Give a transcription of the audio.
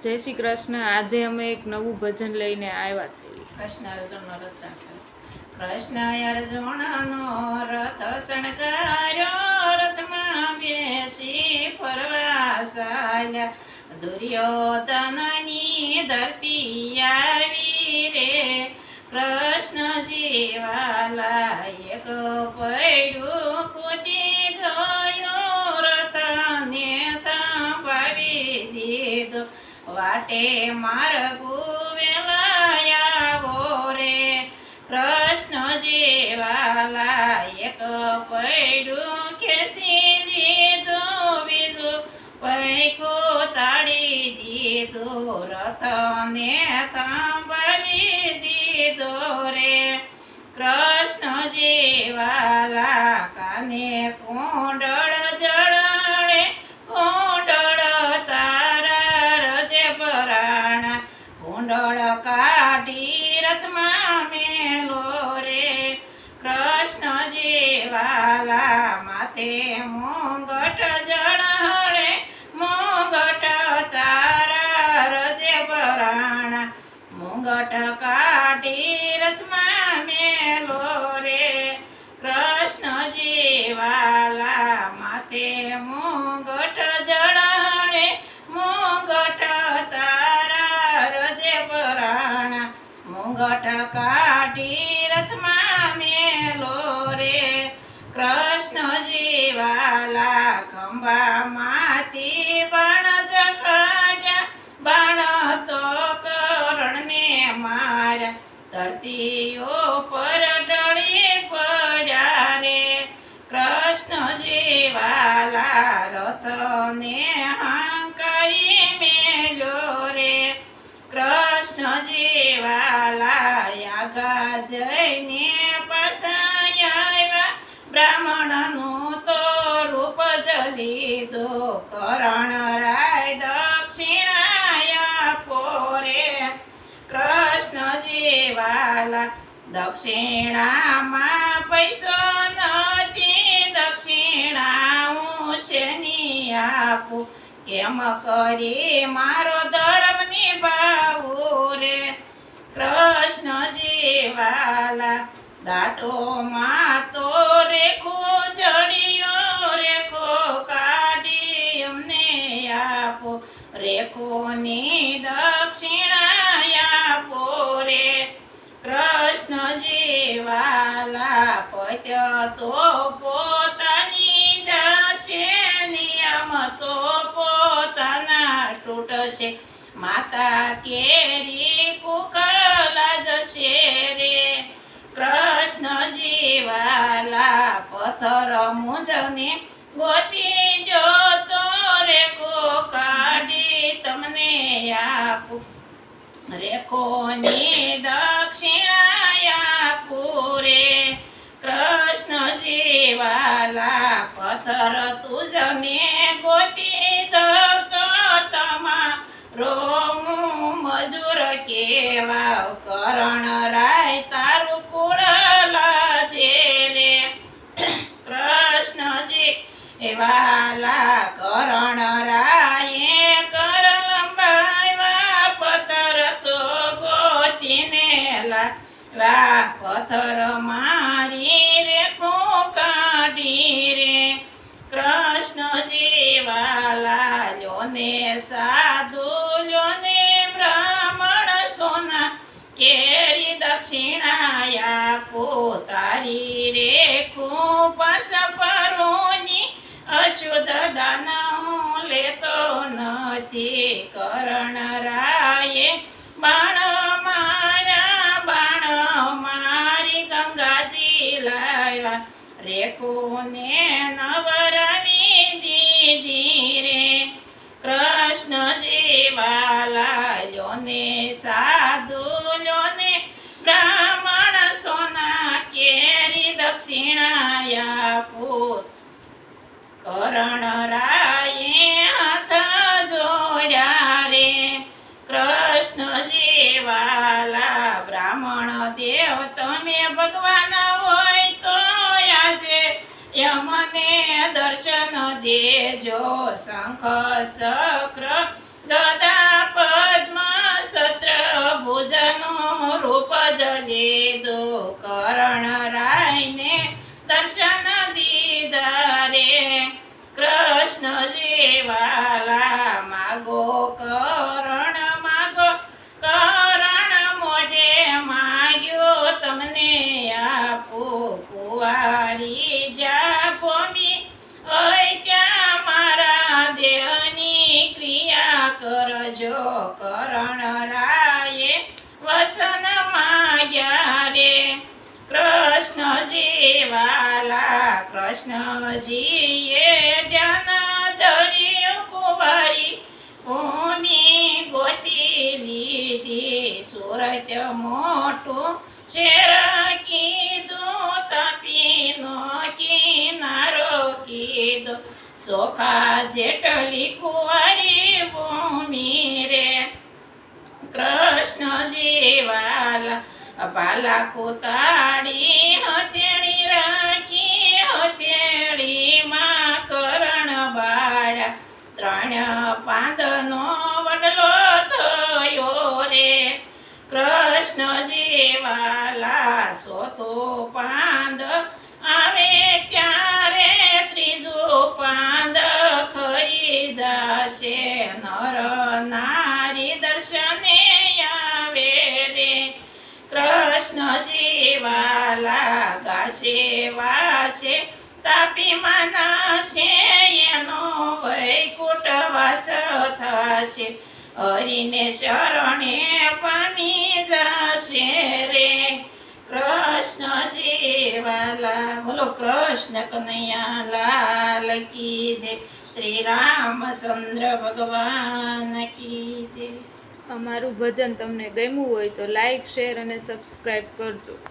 જય શ્રી કૃષ્ણ. આજે અમે એક નવું ભજન લઈને આવ્યા છીએ. કૃષ્ણ અર્જુનનો રથ સાંભળ્યો. કૃષ્ણ અર્જુનનો રથ શણગાર્યો, રથમાં બેસી ફરવા ચાલ્યા. દુર્યોધનની ધરતી આવી રે, કૃષ્ણજી વાલા એક પૈડું કૂદી ગયો, રથને થાંભાવી દીધો. વાટે માર્ગુ વેલાયાવો રે, કૃષ્ણજી વાલા એક પૈડું ખેંચી લીધું, બીજું પૈખું તાળી દીધું, રથને થાંભાવી દીધો રે. કૃષ્ણજી વાલા કાને કુંડળ જળાડે, કુંડળ તારા રજે પરાણા, કુંડળ કાઢી રથમાં મેલો રે. કૃષ્ણજી વાલા માથે મુંગટ જળાડે, મુંગટ તારા રજે પરાણા, મુંગટ કાઢી રથમાં મેલો રે. કૃષ્ણજી વાલા માથે મુંગટ જળાડે, મુંગટ તારા રજે પરાણા, મુંગટ કાઢી રથમાં મેલો રે. કૃષ્ણજી વાલા ખંભામાંથી બાણ જખાડ્યા, બાણ તો કરણને માર્યા, ધરતીઓ પર ઢળી પડ્યા રે. કૃષ્ણજી વાલા રથને હાંકારી મેલ્યો રે. કૃષ્ણજી વાલા યાગા જઈને પાછા આવ્યા, બ્રાહ્મણનું તો રૂપ જ લીધું, કરણ રાય દક્ષિણા આપો રે. કૃષ્ણજી વાલા દક્ષિણામાં પૈસો નથી, દક્ષિણા હું શેની આપું, કેમ કરી મારો ધર્મ નિભાવું રે. કૃષ્ણજી વાલા દાંતોમાં તો રેખો જડિયો, રેખો કાઢી અમને આપો, રેખોની દક્ષિણા આપો રે. કૃષ્ણજી વાલા પત્ય તો પોતાની જશે, નિયમ તો પોતાના તૂટશે, માતા કેરી કુકલા જશે રે. કૃષ્ણજી વાલા પથ્થર મુંજને ગોતી જોતો, રેખો કાઢી તમને આપું, રેખોની દક્ષિણા આપું રે. કૃષ્ણજી વાલા પથ્થર તુજને ગોતી દઉં તો તમારો હું મજૂર કેવાવ, કરણ રાય તારું કુળ લાજે રે. કૃષ્ણજી વાલા કરણ રાયે કર લંબાવ્યા, પથ્થર તો ગોતીને લાવ્યા, પથ્થર મારી રેખો કાઢી રે. કૃષ્ણજી વાલા લ્યોને સાધુ, લ્યોને બ્રાહ્મણ સોના કેરી દક્ષિણા આપો, તારી રેખું પાસ પરોની અશુદ્ધ દાન હું લેતો નથી. કરણ રાયે બાણ મારા, બાણ મારી ગંગાજી લાવ્યા, રેખોને નવરાવી દીધી રે. કૃષ્ણજી વાલા લ્યોને સાધુ, લ્યોને બ્રાહ્મણ સોના કેરી દક્ષિણા આપો. કરણ રાયે હાથ જોડ્યા રે. કૃષ્ણજી વાલા બ્રાહ્મણ દેવ તમે ભગવાન હોય તો આજે યમને દર્શન દેજો, શંખ ચક્ર ગદા જો કરણ રાયે વસન માગ્યા રે કૃષ્ણજી વાલા કૃષ્ણજીએ ધ્યાન ધર્યું કુંવારી ભૂમિ ગોતી લીધી સુરત મોટું શેર કીધું તાપીનો કિનારો કીધો સોખા જેટલી કુંવારી ભૂમિ રે કૃષ્ણજી વાલા બાલા કુતાડી હથેળી રાખી હથેળીમાં કરણ બાળા ત્રણ પાંદનો વડલો થયો રે કૃષ્ણજી વાલા સોતો પાંદ આવે ત્યારે ત્રીજું પાંદ ખરી જશે નર નારી દર્શને આવે રે કૃષ્ણજી વાલા ગાશે વાશે તાપી માનાશે એનો વૈકુટ વાસ થશે હરિને શરણે પામી જશે રે કૃષ્ણજી વાલા બોલો કૃષ્ણ કનૈયા લાલ કી જય શ્રી રામચંદ્ર ભગવાન કી જય અમારું ભજન તમને ગમ્યું હોય તો લાઈક શેર અને સબસ્ક્રાઈબ કરજો.